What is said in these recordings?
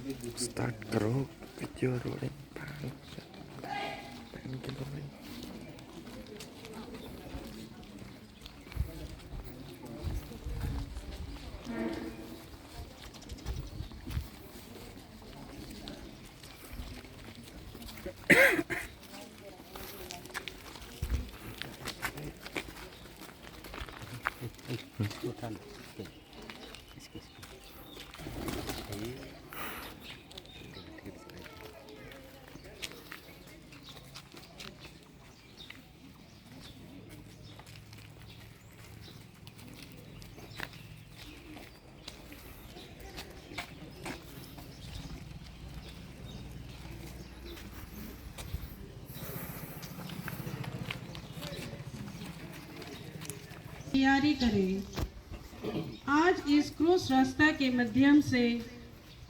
Start करो video rolling pan के लो भाई। उठा लो इसके तैयारी करें। आज इस क्रूस रास्ता के माध्यम से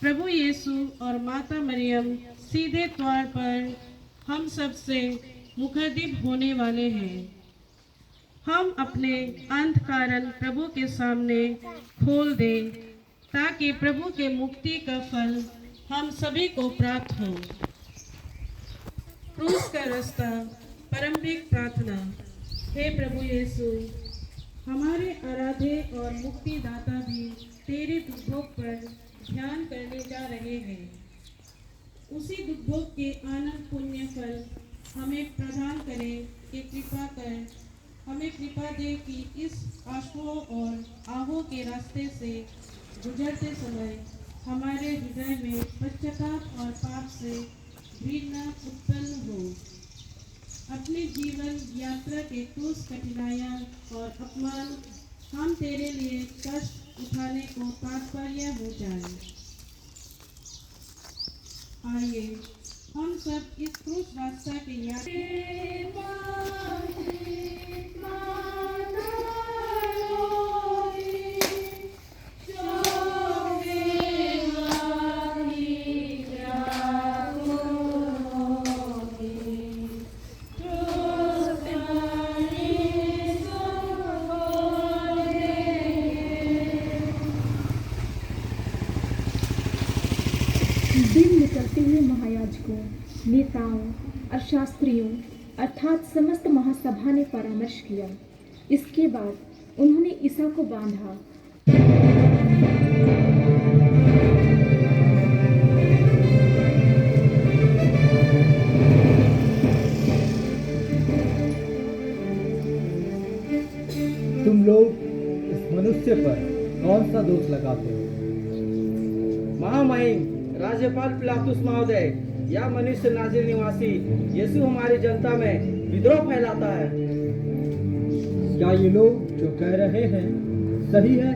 प्रभु यीशु और माता मरियम सीधे द्वार पर हम सब से मुखातिब होने वाले हैं। हम अपने अंधकारन प्रभु के सामने खोल दें ताकि प्रभु के मुक्ति का फल हम सभी को प्राप्त हो। क्रूस का रास्ता प्रारंभिक प्रार्थना। हे प्रभु यीशु, हमारे आराध्य और मुक्तिदाता भी तेरे दुर्भोग पर ध्यान करने जा रहे हैं। उसी दुर्भोग के आनंद पुण्य फल हमें प्रदान करें कि कृपा कर हमें कृपा दे कि इस आशुओं और आहों के रास्ते से गुजरते समय हमारे हृदय में पश्चाताप और पाप से घृणा उत्पन्न हो। अपने जीवन यात्रा के क्रूस कठिनाइयाँ और अपमान हम तेरे लिए कष्ट उठाने को तात्पर्य हो जाए। आइए हम सब इस क्रूस रास्ता के दिन निकलते हुए महायाजकों, नेताओं और शास्त्रियों अर्थात समस्त महासभा ने परामर्श किया। इसके बाद उन्होंने ईसा को बांधा। तुम लोग इस मनुष्य पर कौन सा दोष लगाते हो? महामहिम राज्यपाल पिलातुस महोदय, यह मनुष्य नाजिर निवासी यीशु हमारी जनता में विद्रोह फैलाता है। क्या ये लोग जो कह रहे हैं सही है?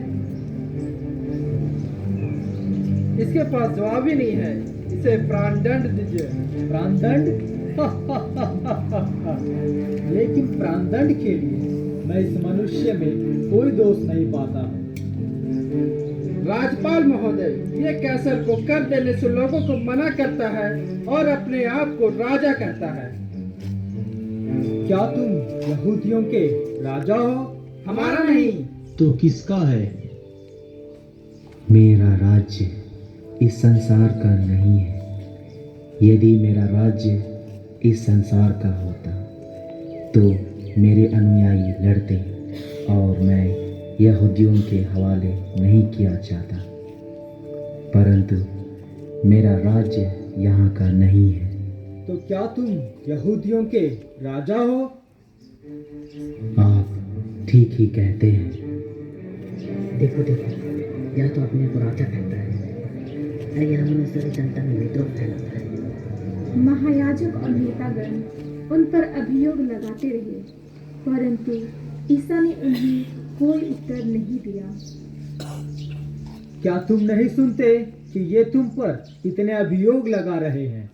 इसके पास जवाब ही नहीं है। इसे प्राणदंड दीजिए। प्राणदंड? लेकिन प्राणदंड के लिए मैं इस मनुष्य में कोई दोष नहीं पाता। राज्यपाल महोदय, ये कैसर को कर देने से लोगों को मना करता है और अपने आप को राजा कहता है। क्या तुम यहूदियों के राजा हो? हमारा नहीं। तो किसका है? मेरा राज्य इस संसार का नहीं है। यदि मेरा राज्य इस संसार का होता तो मेरे अनुयायी लड़ते और मैं यहूदियों के हवाले नहीं किया जाता, परंतु मेरा राज्य यहाँ का नहीं है। तो क्या तुम यहूदियों के राजा हो? आप ठीक ही कहते हैं। देखो यह तो अपने को राजा कहता है और यह मनुष्य जनता में विद्रोह फैलाता है। महायाजक और नेतागण उन पर अभियोग लगाते रहे, परंतु ईसा ने उन्हें कोई उत्तर नहीं दिया। क्या तुम नहीं सुनते कि ये तुम पर इतने अभियोग लगा रहे हैं?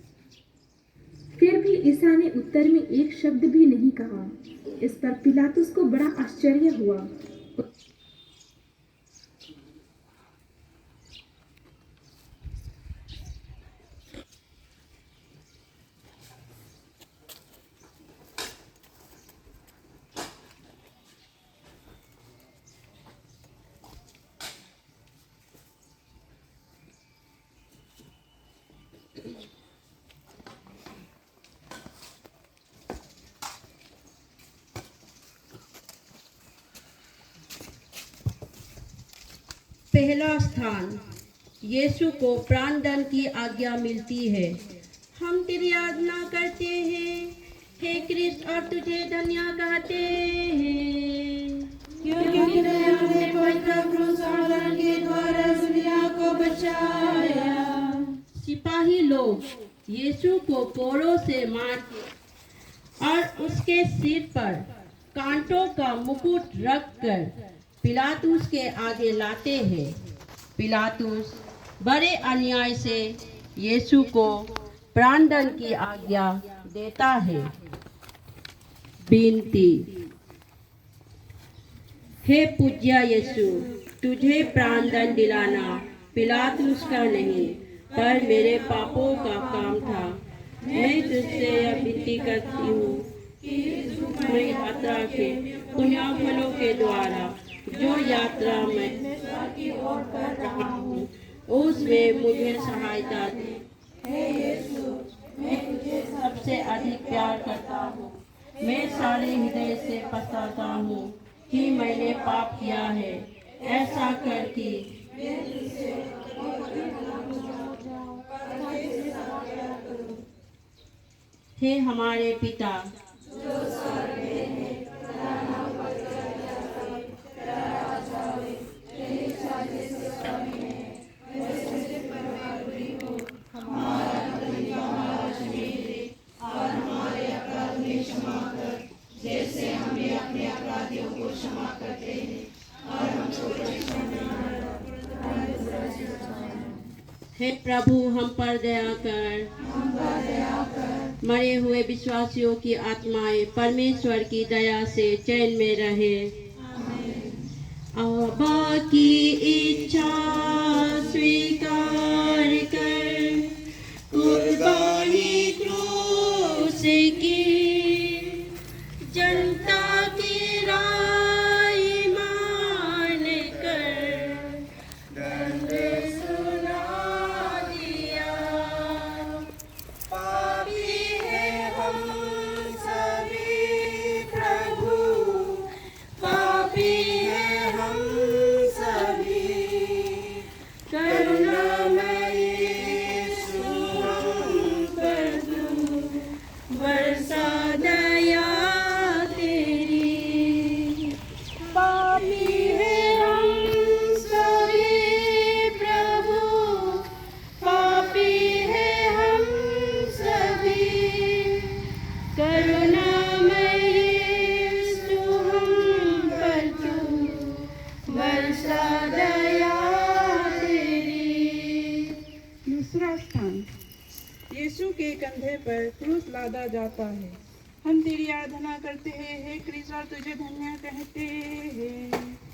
फिर भी ईसा ने उत्तर में एक शब्द भी नहीं कहा। इस पर पिलातुस को बड़ा आश्चर्य हुआ। पहला स्थान, यीशु को प्राणदान की आज्ञा मिलती है। हम तेरी आराधना करते हैं हे कृष्ण और तुझे धन्य कहते हैं, क्योंकि तूने अपने पवित्र क्रूस और मरण के द्वारा दुनिया को बचाया। सिपाही लोग यीशु को कोड़ों से मार और उसके सिर पर कांटों का मुकुट रखकर पिलातुस के आगे लाते हैं। पिलातुस बड़े अन्याय से यीशु को प्राणदंड की आज्ञा देता है। विनती, हे पूज्य यीशु, तुझे प्राणदंड दिलाना पिलातुस का नहीं पर मेरे पापों का काम था। मैं तुझसे यह विनती करती हूँ कि दुखमय यात्रा के पुण्य फलों के द्वारा जो यात्रा मैं की ओर कर रहा हूँ उसमें मुझे सहायता दे। हे यीशु, मैं तुझे सबसे अधिक प्यार करता हूँ। मैं सारे हृदय से पछताता हूँ कि मैंने पाप किया है। ऐसा कर कि हे हमारे पिता जो स्वर्ग में है, तेरा नाम पवित्र जाए, तेरा राज आवे, तेरी इच्छा जैसे स्वर्ग में है, वैसे पृथ्वी पर हो। हमारा प्रतिदिन आज हमें दे और हमारे अपराध में क्षमा कर, जैसे हम भी अपने अपराधियों को क्षमा करते हैं, और हमको परीक्षा में न डालो, परंतु बुरे से बचाओ। हे प्रभु, हम पर दया कर, मरे हुए विश्वासियों की आत्माएं परमेश्वर की दया से चैन में रहे। अब्बा की इच्छा स्वीकार कर, कुर्बानी क्रूस की, जनता की राय मान कर दंड सुना दिया। पापी है हम सभी प्रभु, पापी है हम सभी, करुणामय यीशु हम पर तू बरसा दया तेरी। पापी है हम सभी प्रभु, पापी है हम सभी, करुणामय यीशु हम पर तू बरसा दया तेरी। दूसरा स्थान, यीशु के कंधे पर क्रूस लादा जाता है। हम तेरी आराधना करते हैं हे कृष्ण और तुझे धन्य कहते हैं,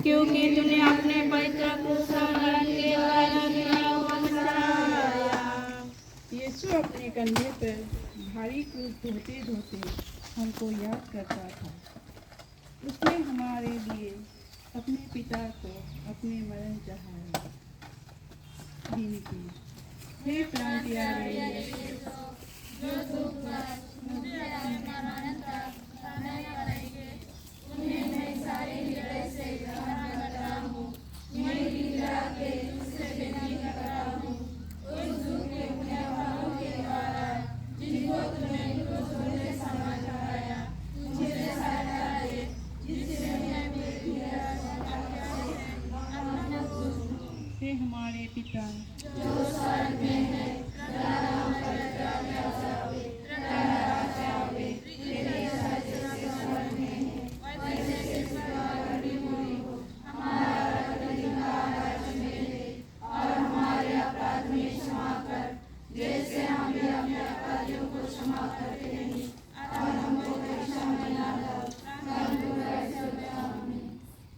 क्योंकि तूने अपने पवित्र क्रूस और मरण के द्वारा दुनिया को बचाया। यीशु अपने कंधे पर भारी क्रूस ढोते ढोते हमको याद करता था। उसने हमारे लिए अपने पिता को अपने मरण चढ़ाया। विनती, हे प्राण प्यारे यीशु, हे हमारे पिता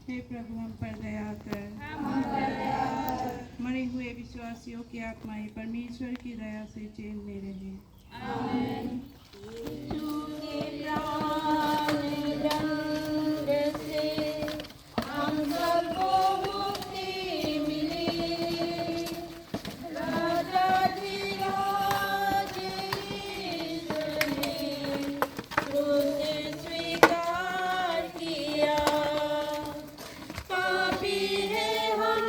हे प्रभु, हम पर दया कर। मरे हुए विश्वासियों की आत्माएं परमेश्वर की दया से चैन में रहे। स्वीकार किया। पापी है हम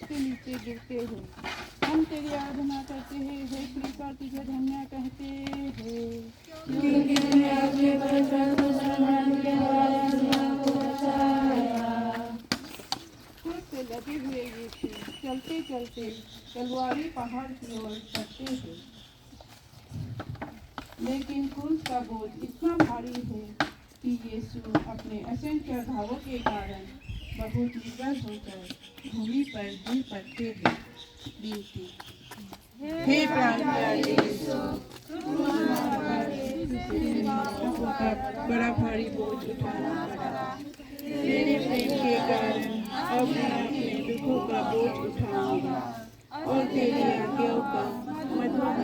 के नीचे गिरते हैं। हम तेरी आराधना करते हैं, हे कृपा तुझे धन्य कहते हैं। क्योंकि तूने अपने पवित्र दुश्मन के आराधना को बचाया। खुद से लगे हुए यीशु चलते चलते तलवारी पहाड़ की ओर चढ़ते हैं, लेकिन क्रूस का बोझ इतना भारी है कि यीशु अपने असंख्य घावों के कारण बहुत विवश होकर भूमि पर गिर पड़ते हैं। विनती, हे प्राण प्यारे यीशु, बड़ा भारी बोझ उठाना पड़ा। तेरे प्रेम के कारण अब मैं अपने दुखों का बोझ उठाऊंगा और तेरी आज्ञाओं का मधुर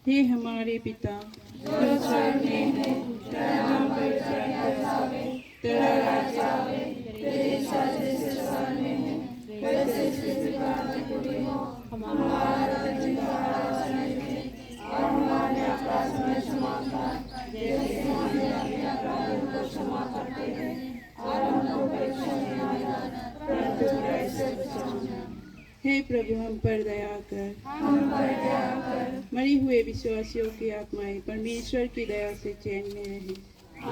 हे हमारे पिता जो स्वर्ग में है, तेरा नाम पवित्र आवे, तेरा राज्य आवे, तेरी इच्छा जैसे स्वर्ग में है वैसे पृथ्वी पर भी हो। हमारा रोज़ का आहार दे और हमारे अपराध में क्षमा कर, जैसे हम अपने अपराधों को क्षमा करते हैं, और हमको परीक्षा में न डालना, परंतु बुराई से बचाना। हे प्रभु हम पर दया कर, मरे हुए विश्वासियों की आत्माएं परमेश्वर की दया से चैन में रहे।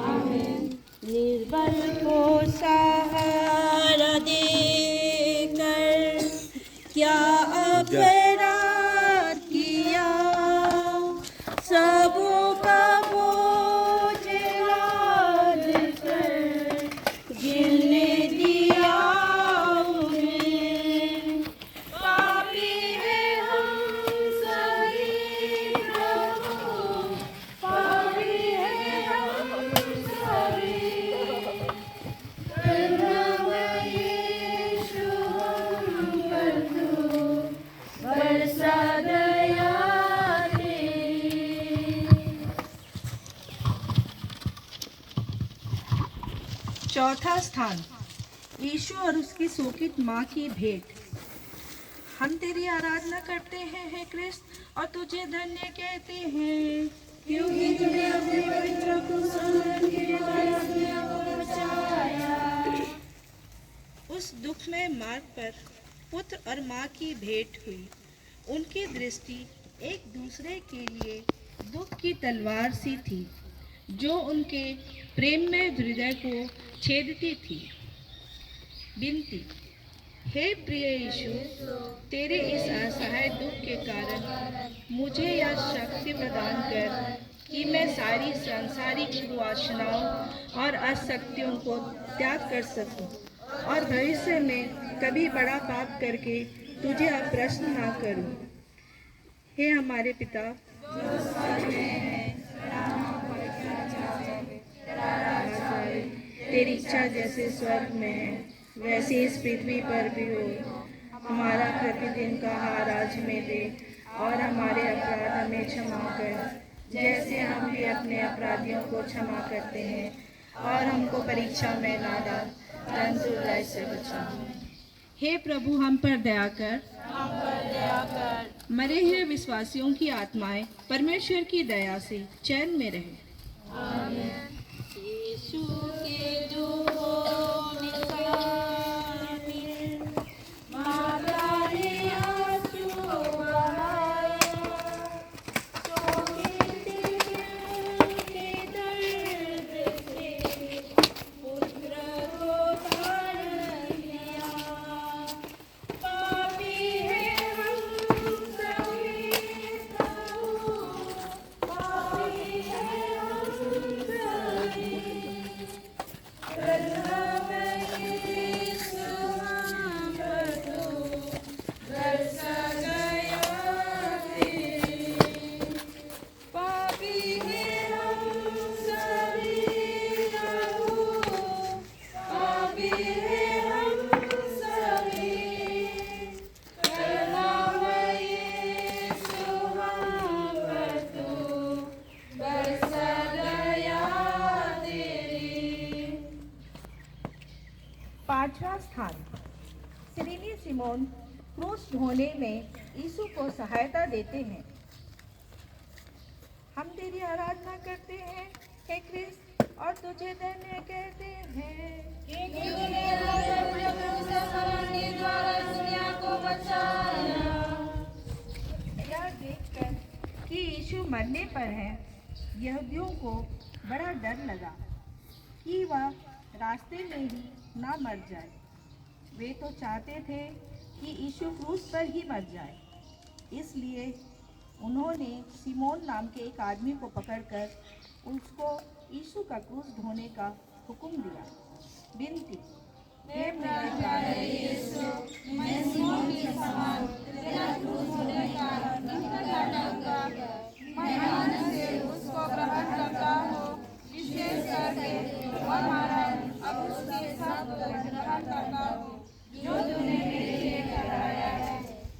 आमीन। निर्बल को सहारा देकर क्या अपराध किया, सबों का बोझ लाद कर गिरने दिया उन्हें। पापी हैं हम सभी प्रभु, पापी हैं हम सभी, करुणामय यीशु हम पर तू बरसा दया तेरी। चौथा स्थान, यीशु और उसकी शोकित माँ की भेंट। हम तेरी आराधना करते हैं हे कृष्ण और तुझे धन्य कहते हैं, क्योंकि तूने अपने पवित्र कुशल के आराधना को बचाया। उस दुखमय मार्ग पर पुत्र और माँ की भेंट हुई। उनकी दृष्टि एक दूसरे के लिए दुख की तलवार सी थी, जो उनके प्रेममय हृदय को छेदती थी। विनती, हे प्रिय यीशु, तेरे इस असहाय दुख के कारण मुझे यह शक्ति प्रदान कर कि मैं सारी सांसारिक वासनाओं और आसक्तियों को त्याग कर सकूं और भविष्य में कभी बड़ा पाप करके तुझे अप्रसन्न ना करूं। हे हमारे पिता, तेरी इच्छा जैसे स्वर्ग में है वैसे इस पृथ्वी पर भी हो। हमारा प्रतिदिन का आहार आज हमें दे और हमारे अपराध हमें क्षमा कर, जैसे हम भी अपने अपराधियों को क्षमा करते हैं, और हमको परीक्षा में ना डाल परंतु बुराई से बचा। हे प्रभु हम पर दया कर, मरे हुए विश्वासियों की आत्माएं परमेश्वर की दया से चैन में रहे। यीशु के जो निशानी माता ने आंसू बहाया, शोकित दिल के दर्द से पुत्र को तारण दिया। पापी हैं हम सभी प्रभु, पापी हैं हम सभी, पांचवा स्थान, सिरिनी सिमोन क्रूस ढोने में यीशु को सहायता देते हैं। हम तेरी आराधना करते हैं हे क्रिस्त और तुझे धन्य कहते हैं। यह देखकर कि यीशु मरने पर है, यहूदियों को बड़ा डर लगा कि वह रास्ते में ही ना मर जाए। वे तो चाहते थे कि यीशु क्रूस पर ही मर जाए। इसलिए उन्होंने सिमोन नाम के एक आदमी को पकड़कर उसको यीशु का क्रूस ढोने का हुक्म दिया। विनती, हे मेरे प्यारे यीशु, मैं सिमोन के समान तेरा क्रूस ढोने का इंतजार करूंगा। मैं आनंद से उसको ग्रहण करता हूँ, विशेष करके वह मरण अब उसके साथ ग्रहण करता हूँ जो तूने मेरे लिए कराया है।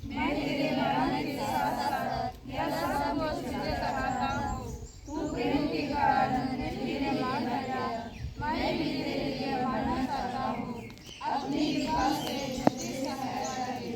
मैं तेरे मरण के साथ साथ यह सब कुछ तुझे कराता हूँ। तू प्रेम के कारण मेरे मान आया, मैं भी तेरे लिए मरना चाहता हूँ। अपनी कृपा से मुझे सहायता दे।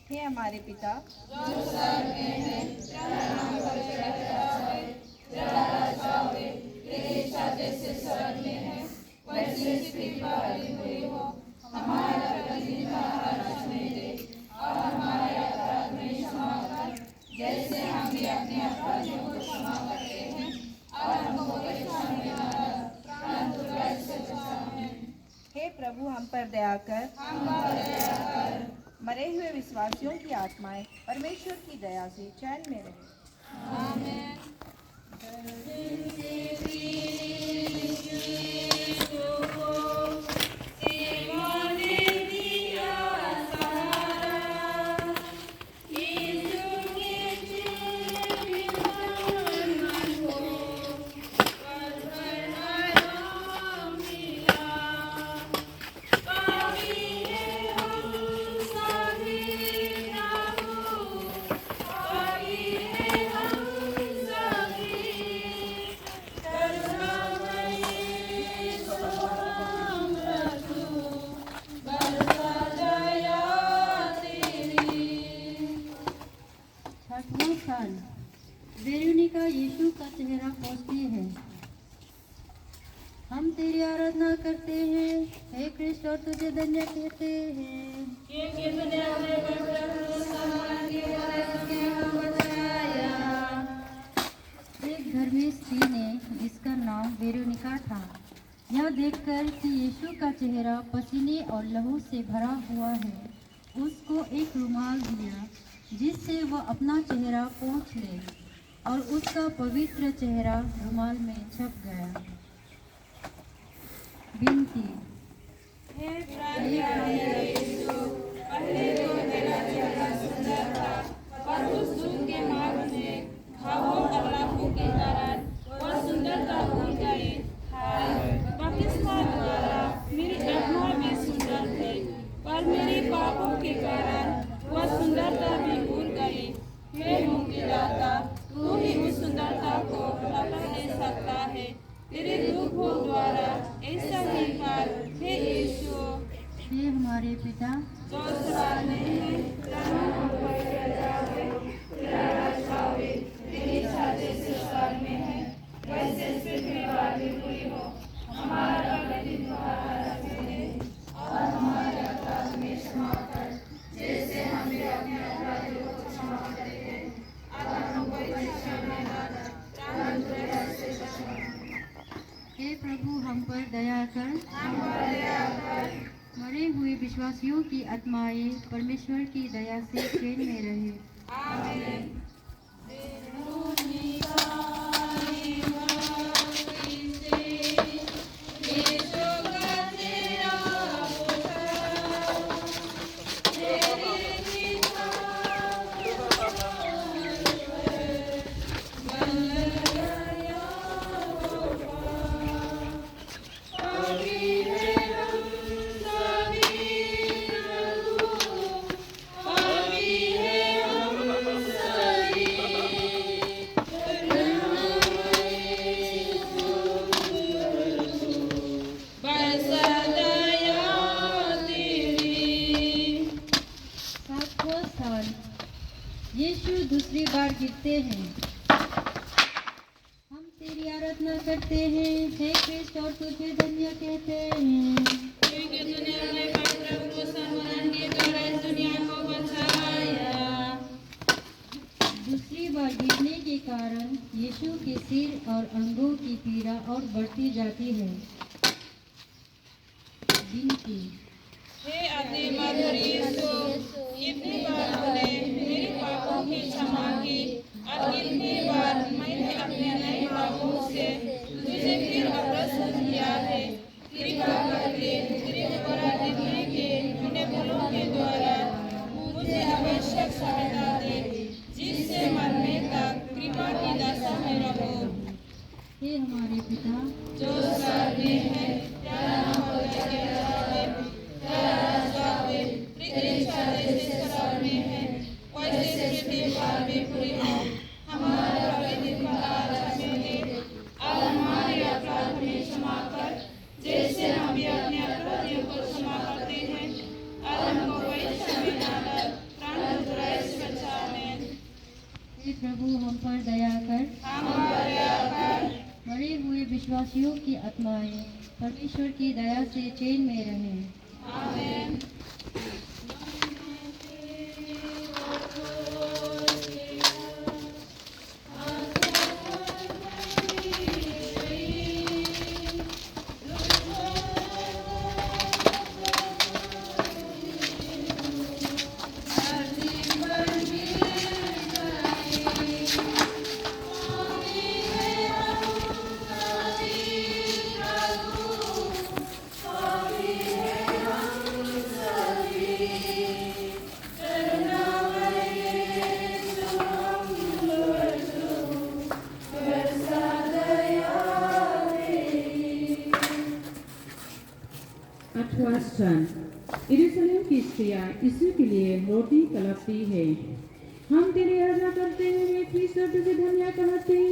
हे हमारे पिता जो स्वर्ग में है, तेरा नाम पवित्र होवे, तेरा राज्य आवे, तेरी इच्छा जैसे स्वर्ग में है वैसे पृथ्वी पर भी हुई हो। हमारा प्रतिदिन आहार हमें दे और हमारे अपराध में क्षमा कर, जैसे हम भी अपने अपराधियों को क्षमा करते हैं, और हमको परीक्षा में न डाल, परंतु बुराई से बचा हमें। हे प्रभु, हम पर दया कर, मरे हुए विश्वासियों की आत्माएं परमेश्वर की दया से चैन में रहे। आमीन। वेरोनिका यीशु का चेहरा पोंछती है। हम तेरी आराधना करते हैं हे कृष्ण और तुझे धन्य कहते हैं। एक धर्मी स्त्री ने जिसका नाम वेरोनिका था, यह देखकर कि यीशु का चेहरा पसीने और लहू से भरा हुआ है, उसको एक रुमाल दिया जिससे वह अपना चेहरा पोंछ ले, और उसका पवित्र चेहरा रुमाल में छप गया। विनती, हे प्राण यीशु, पहले तो तेरा चेहरा सुंदर था, पर उस दुख के मार्ग में घावों और लाखों के कारण वह सुंदरता भूल गई। बपतिस्मा द्वारा मेरी आत्मा भी सुंदर थी, पर मेरे पापों के कारण वह सुंदरता भी भूल गई। हे मुक्तिदाता, तू ही उस सुंदरता को लौटा दे सकता है। तेरे दुखों द्वारा ऐसा ही कर हे यीशु। हे हमारे पिता जो स्वर्ग में है, तेरा नाम पवित्र जावे, तेरा राज्य आवे, तेरी इच्छा जैसे स्वर्ग में है वैसे पृथ्वी पर भी हुई हो। हमारा प्रतिदिन आहार हमें दे और हमारे अपराध में क्षमा कर, जैसे हम भी अपने अपराधियों को क्षमा करते हैं, और हमको परीक्षा में न डाल, परंतु बुराई से बचा हमें। हे प्रभु, हम पर दया कर, मरे हुए विश्वासियों की आत्माएं परमेश्वर की दया से चैन में रहे। आमीन। यीशु दूसरी बार गिरते हैं। करते हैं, हे कृष्ण और तुझे धन्य कहते हैं, क्योंकि तूने अपने पवित्र क्रूस और मरण के द्वारा इस दुनिया को बचाया। दूसरी बार गिरने के कारण यीशु के सिर और अंगों की पीड़ा और बढ़ती जाती है। विनती, हे अति मधुर यीशु, कितनी बार तूने मेरे पापों की क्षमा की और कितनी बार मैंने अपने नए पापों से तुझे फिर अप्रसन्न किया है। कृपा करके तेरे द्वारा दिखने के उन्हें फलों के द्वारा मुझे आवश्यक सहायता दे, जिससे मरने तक कृपा की दशा में रहूं। हे हमारे पिता जो स्वर्ग में है, तेरा नाम पवित्र किया जाए, तेरा राज्य आए, तेरी इच्छा जैसे स्वर्ग में है वैसे पृथ्वी पर भी पूरी हो। हमारा प्रतिदिन का आहार हमें दे और हमारे अपराध में क्षमा कर, जैसे हम भी अपने अपराधियों को क्षमा करते हैं, और हमको परीक्षा में न डाल, परंतु बुराई से बचा। आमीन। हे प्रभु हम पर दया कर, हम पर दया कर। मरे हुए विश्वासियों की आत्माएं परमेश्वर की दया से चैन में रहें। आमीन। आठवां स्थान, यरूशलेम की स्त्रियां यीशु के लिए रोटी तड़पती है। हम तेरी आज्ञा करते हैं, हे कृष्ण और तुझे धन्य कहते हैं।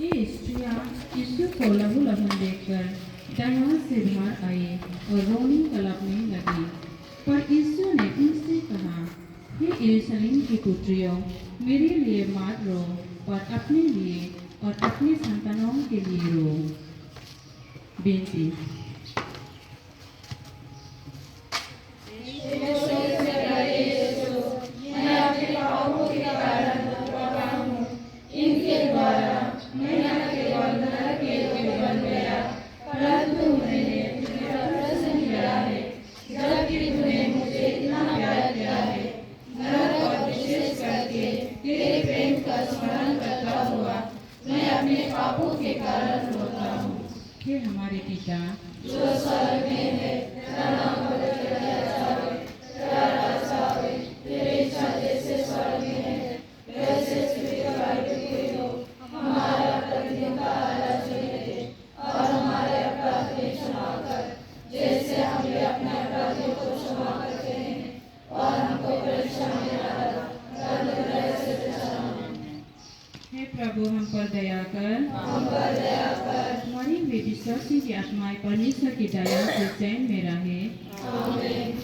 ये स्त्रियां यीशु को लहू लहन देखकर दया से बाहर आई और रोनी तड़पने लगी। पर यीशु ने उनसे कहा, हे यरूशलेम की पुत्रियों, मेरे लिए मत रो, पर अपने लिए और अपने संतानों के लिए रो। विनती, हे हमारे पिता जो स्वर्ग में है, तेरा नाम पवित्र किया जाए, तेरा राज्य आए, तेरी इच्छा जैसे स्वर्ग में है वैसे पृथ्वी पर भी हो। हमारा प्रतिदिन का आहार हमें दे और हमारे अपराध में क्षमा कर, जैसे हम भी अपने अपराधियों को क्षमा करते हैं, और हमको परीक्षा में न डाल, परंतु बुराई से बचा। हे प्रभु हम पर दया कर, हम पर दया कर। मरी हुई विश्वासी की आत्माएं परमेश्वर की दया से चैन में रहे। आमीन।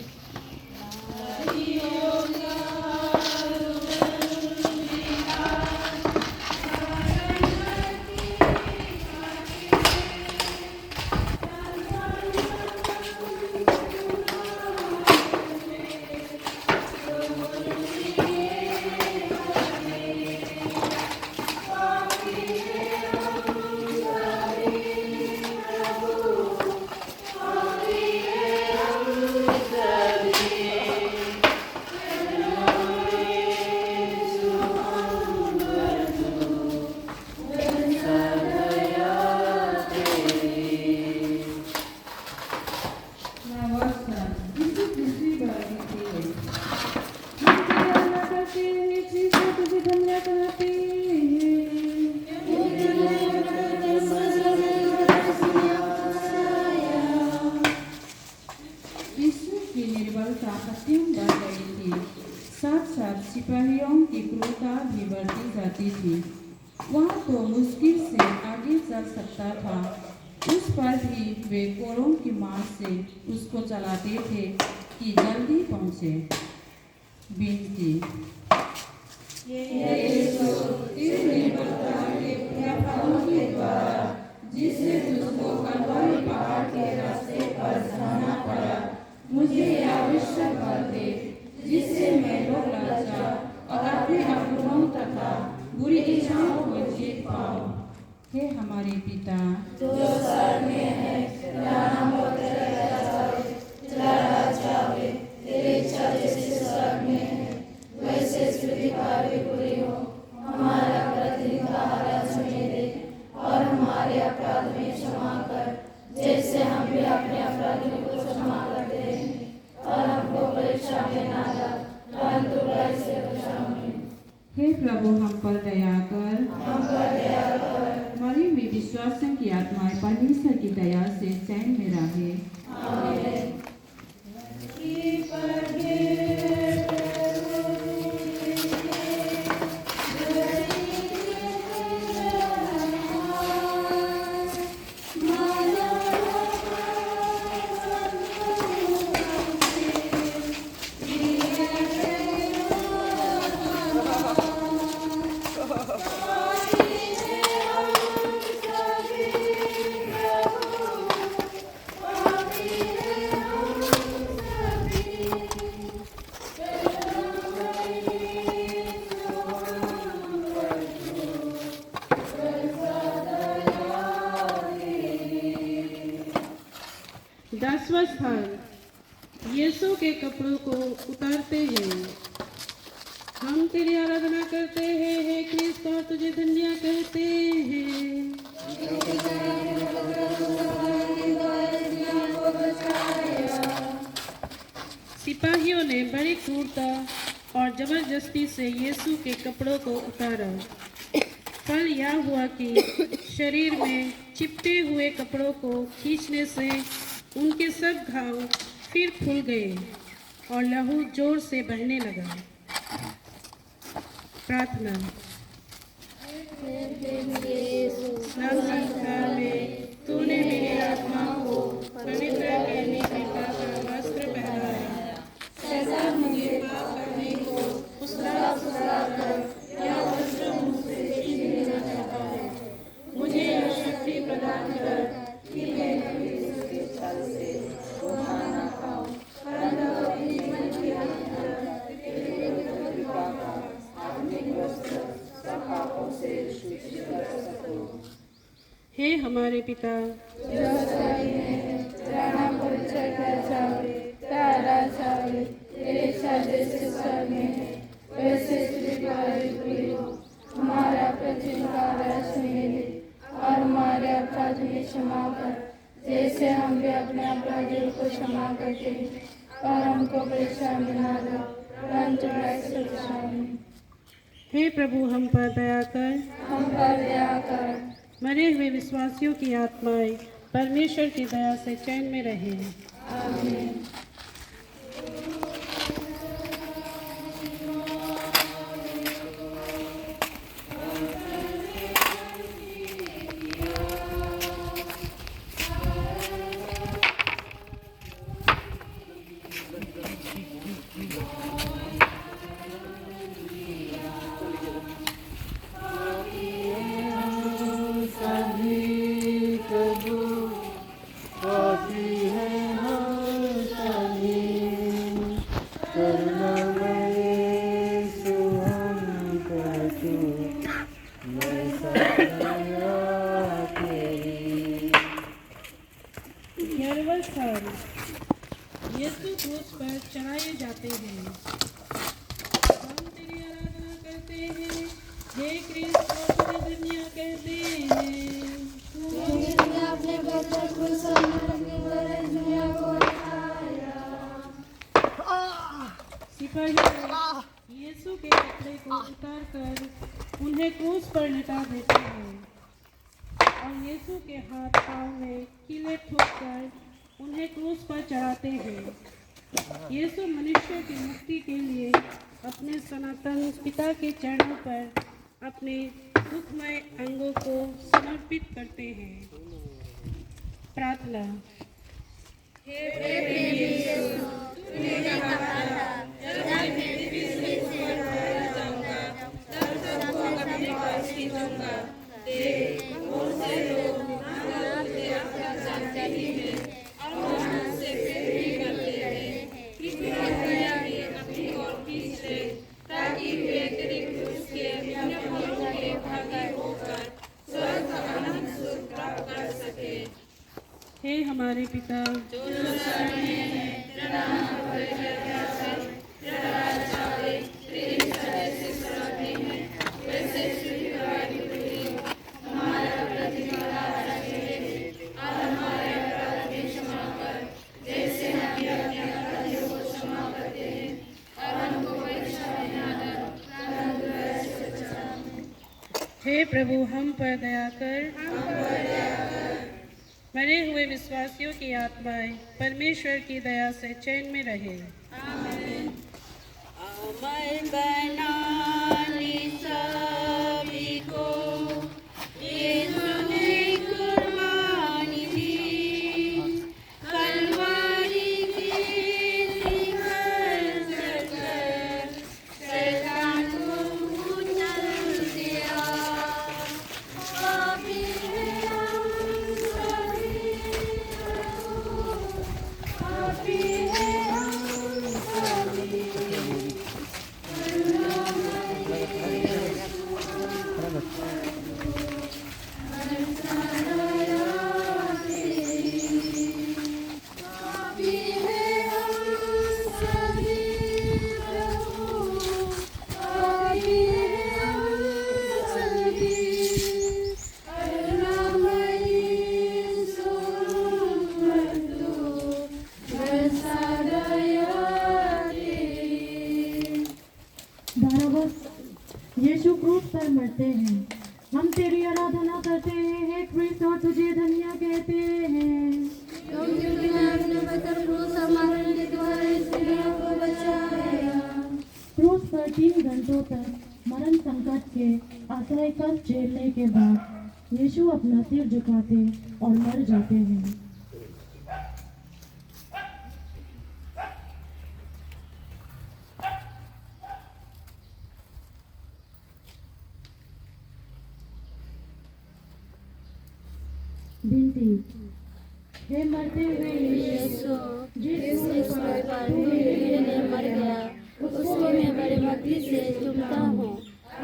सिपाहियों की क्रूरता भी बढ़ती जाती थी। वह तो मुश्किल से आगे चल सकता था, उस पर भी वे कोरों की मार से उसको चलाते थे कि जल्दी पहुँचे। विनती। हे हमारे पिता जो स्वर्ग में है, तेरा नाम तेरी इच्छा जैसे स्वर्ग में है वैसे पृथ्वी पर भी पूरी हो। हमारा प्रतिदिन का आहार हमें दे और हमारे अपराध में क्षमा कर जैसे हम भी अपने अपराधियों को क्षमा करते हैं और हमको परीक्षा में ना डाल परंतु बुराई से बचा हमें। हे प्रभु हम पर दया कर, मरी हुई विश्वासन की आत्माएं परमेश्वर की दया से चैन में रहे। आमीन। दसवां स्थान यीशु के कपड़ों को उतारते हैं। हम तेरी आराधना करते हैं, हे क्रिस्त, और तुझे धन्य कहते हैं। सिपाहियों ने बड़ी क्रूरता और जबरदस्ती से यीशु के कपड़ों को उतारा। फल यह हुआ कि शरीर में चिपटे हुए कपड़ों को खींचने से उनके सब घाव फिर फूल गए और लहू जोर से बहने लगा। प्रार्थना। में तूने मेरी आत्मा को पवित्र करने का वस्त्र पहनाया। ऐसा मुझे पाप करने को फुसला कर यह वस्त्र मुझसे छीन लेना चाहता है। मुझे यह शक्ति प्रदान कर कि मैं हे हमारे पिता जो स्वर्ग में है, तेरा नाम पवित्र जावे, तेरा राज आवे, तेरी इच्छा जैसे स्वर्ग में है वैसे पृथ्वी पर भी पूरी हो। हमारा प्रतिदिन का आहार हमें दे और हमारे अपराध में क्षमा कर जैसे हम भी अपने अपराधियों को क्षमा करते हैं और हमको परीक्षा में ना डाल परंतु बुराई से बचा हमें। हे प्रभु हम पर दया कर, मरे हुए विश्वासियों की आत्माएं परमेश्वर की दया से चैन में रहे। आमीन। यीशु क्रूस पर चढ़ाए जाते हैं। हम तेरी आराधना करते हैं, हे क्रिस्त, और तुझे धन्य कहते हैं। तूने अपने बच्चे को दुनिया को सिपाही यीशु के कपड़े को उतारकर उन्हें क्रूस पर लिटा देते हैं और यीशु के हाथ पांव में कीले ठोककर उन्हें क्रूस पर चढ़ाते हैं। यीशु मनुष्य की मुक्ति के लिए अपने सनातन पिता के चरणों पर अपने दुखमय अंगों को समर्पित करते हैं। प्रार्थना। हे प्रभु यीशु, तूने कहा था, जब मैं हे हमारे पिता हे प्रभु हम पर दया कर मरे हुए विश्वासियों की आत्माएं परमेश्वर की दया से चैन में रहे। अमर बनाने सभी को यीशु ने कुर्बानी दी, कलवरी की शिखर चढ़कर शैतान को कुचल दिया। पापी हैं हम सभी प्रभु, पापी हैं हम सभी। यीशु क्रूस पर मरते हैं, हम तेरी आराधना करते हैं, हे क्रिस्त और तुझे धन्य कहते हैं। क्योंकि तूने अपने वचन क्रूस हमारे के द्वारा इस दुनिया को बचाया। क्रूस पर 3 घंटों तक मरण संकट के असह्य कष्ट झेलने के बाद यीशु अपना सिर झुकाते और मर जाते हैं। विनती, हे मरते हुए यीशु, जिस ईश्वर पर मेरे लिए मर गया, उसको मैं बड़ी भक्ति से चूमता हूँ।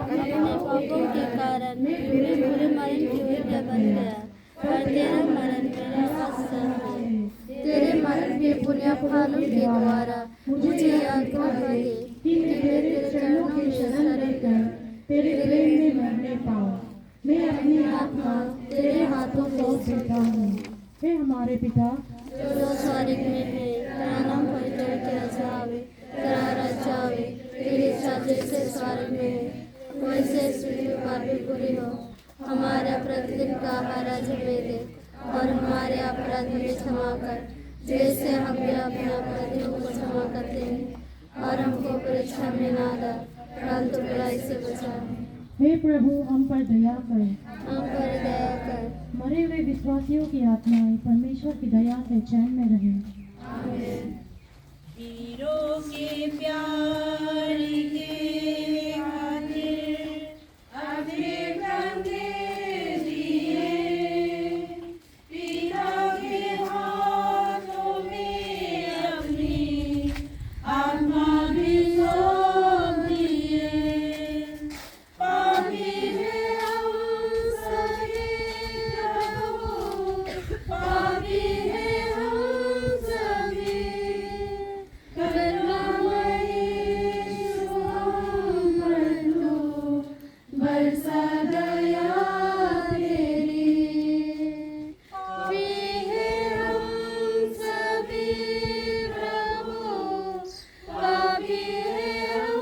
अपने पापों के कारण मैं बुरे मरण की विधवा बन गया, पर तेरा मरण मेरा आशा है। तेरे मरण के पुण्य फलों के द्वारा मुझे याद कर दे कि मैं तेरे चरणों की शरण लेकर तेरे प्रेम में मरने पाऊं। मैं अपनी आत्मा तेरे हाथों सौंप देता हूँ। हे हमारे पिता जो स्वर्ग में है, तेरा नाम पवित्र किया जावे, तेरा राज्य आवे, तेरी इच्छा जैसे स्वर्ग में है वैसे पृथ्वी पर भी पूरी हो। हमारा प्रतिदिन का आहार आज हमें दे, और हमारे अपराध हमें क्षमा कर, जैसे हम भी अपने अपराधियों को क्षमा करते हैं, और हमको परीक्षा में ना डाल, परंतु बुराई से बचा। हे प्रभु हम पर दया कर, हम पर दया कर। मरे हुए विश्वासियों की आत्माएं परमेश्वर की दया से चैन में रहे। वीरों के प्यार के खातिर अपने प्राण दे दिए, पिता के हाथों में अपनी आत्मा भी सौंप दिए। पापी हैं हम सभी प्रभु, पापी हैं हम सभी। करुणामय यीशु हम पर तू बरसा दया तेरी। पापी हैं हम सभी प्रभु, पापी हैं हम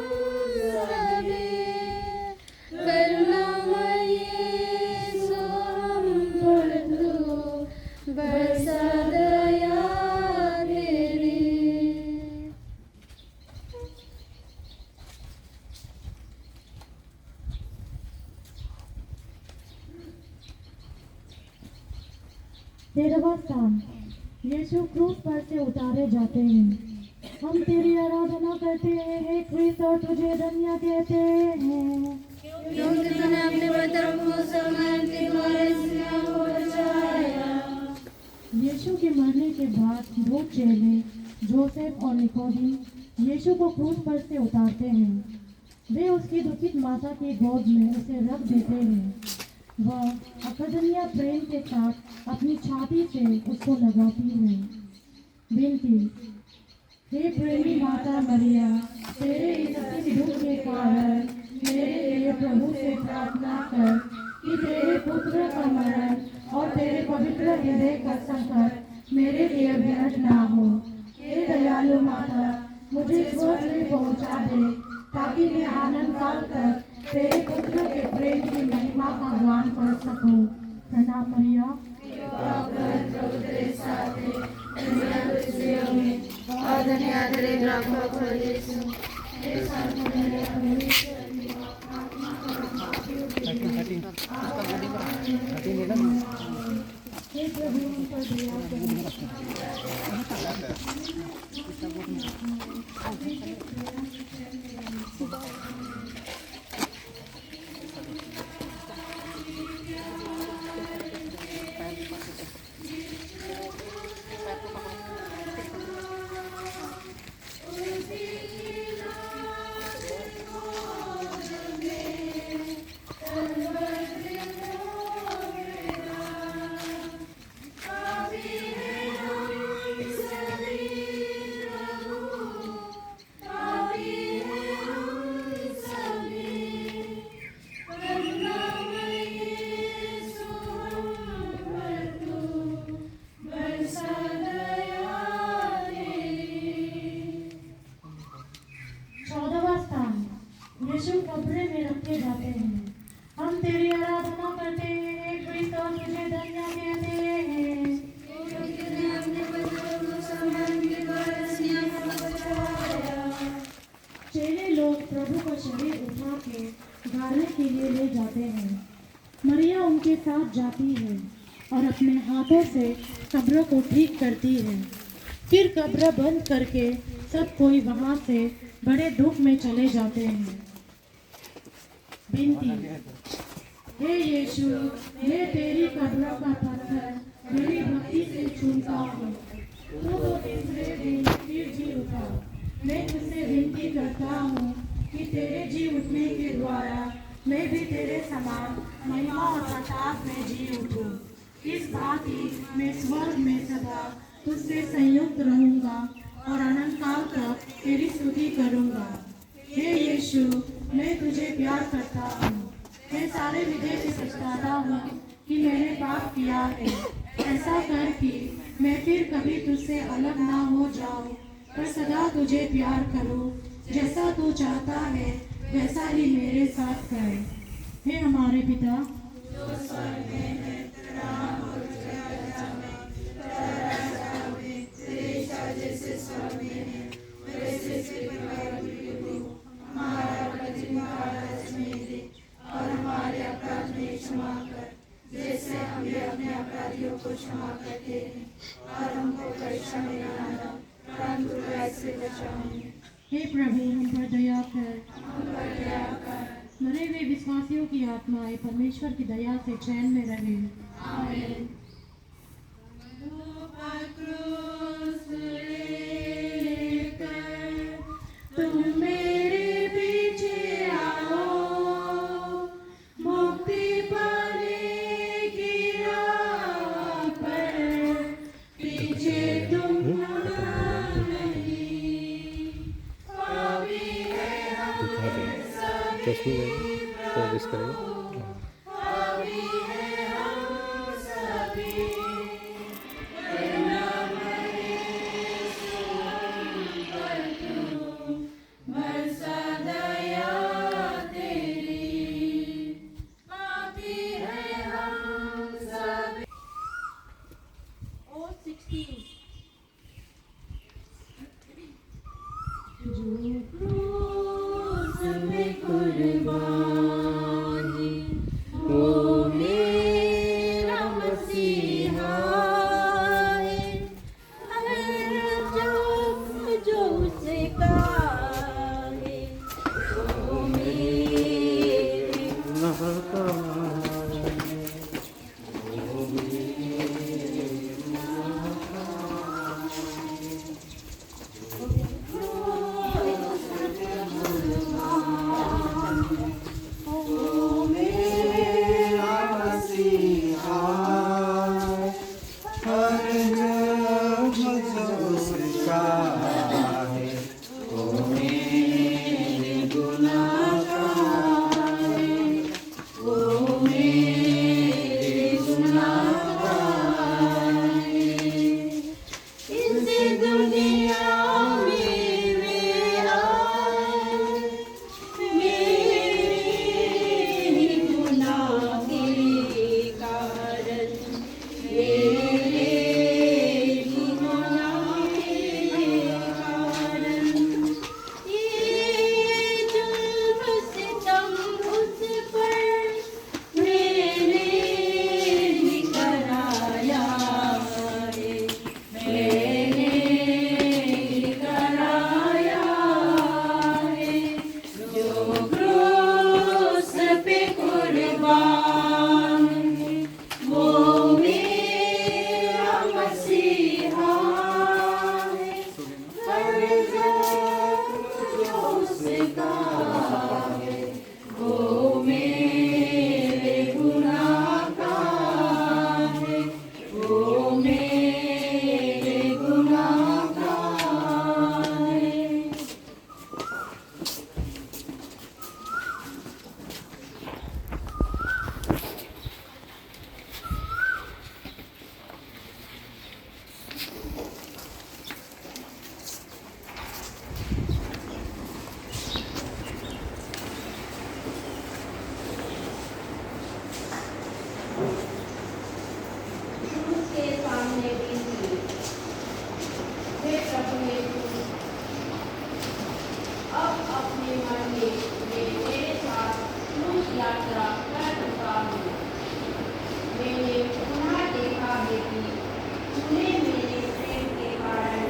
सभी। करुणामय यीशु हम पर तू बरसा दया तेरी। तेरहवां साल यीशु क्रूस पर से उतारे जाते हैं। हम तेरी आराधना करते हैं, हे क्रिस्त और तुझे धन्य कहते हैं। क्योंकि तूने अपने वचन क्रूस हमारे के द्वारा इस दुनिया को बचाया। यीशु के मरने के बाद 2 चेले जोसेफ और निकोदीम यीशु को क्रूस पर से उतारते हैं। वे उसकी दुखित माता की गोद में उसे रख देते हैं। वह अकदनीय प्रेम के साथ अपनी छाती से उसको लगाती है। विनती। हे प्रेमी माता मरिया, तेरे इस अति दुख के कारण मेरे लिए प्रभु से प्रार्थना कर कि तेरे पुत्र का मरण और तेरे पवित्र हृदय का संकट मेरे लिए व्यर्थ ना हो। हे दयालु माता, मुझे स्वर्ग में पहुंचा दे ताकि मैं आनंद काल तक तेरे पुत्र के प्रेम की महिमा का गान कर सकूं। प्रणाम मरिया। हे प्रभु, हम पर दया यीशु कब्र में रखे जाते हैं। हम तेरी आराधना करते हैं, एक प्रीत और तुझे धन्य कहते हैं। चेले लोग प्रभु का शरीर उठा के गाड़ने के लिए ले जाते हैं। मरिया उनके साथ जाती है और अपने हाथों से कब्र को ठीक करती है। फिर कब्र बंद करके सब कोई वहां से बड़े दुख में चले जाते हैं। विनती। हे यीशु, मैं तेरी कब्र का पत्थर मेरी भक्ति से चूमता हूँ। तू तो तीसरे दिन फिर जी उठा। मैं तुझसे विनती करता हूँ कि तेरे जी उठने के द्वारा मैं भी तेरे समान महिमा और प्रताप में जी उठूँ। इस भांति मैं स्वर्ग में सदा तुझसे संयुक्त रहूँगा और अनंत काल तक तेरी स्तुति करूँगा। हे यीशु, मैं तुझे प्यार करता हूँ। मैं सारे हृदय से पछताता हूँ कि मैंने पाप किया है। ऐसा कर कि मैं फिर कभी तुझसे अलग ना हो जाऊँ, पर सदा तुझे प्यार करूँ। जैसा तू चाहता है वैसा ही मेरे साथ कर। हे हमारे पिता जो स्वर्ग में है, तेरा नाम तेरी इच्छा जैसे स्वर्ग में है वैसे पृथ्वी पर हो। हमारा प्रतिदिन का आहार हमें दे और हमारे अपराध में क्षमा कर, जैसे हम भी अपने अपराधियों को क्षमा करते हैं। और हमको परीक्षा में न डालो, परंतु बुराई से बचाओ। हे प्रभु, हम पर दया कर। मरे हुए विश्वासियों की आत्माएं परमेश्वर की दया से चैन में रहे। आमीन। तुम मेरे पीछे आओ, मुक्ति पाने की राह पर पीछे तुम नहीं। पापी है हम सभी प्रभु, पापी है हम सभी। प्रभु यीशु, अब अपने मरने में मेरे साथ क्रूस यात्रा कर चुका हूँ। मैंने पुनः देखा है कि तूने मेरे प्रेम के कारण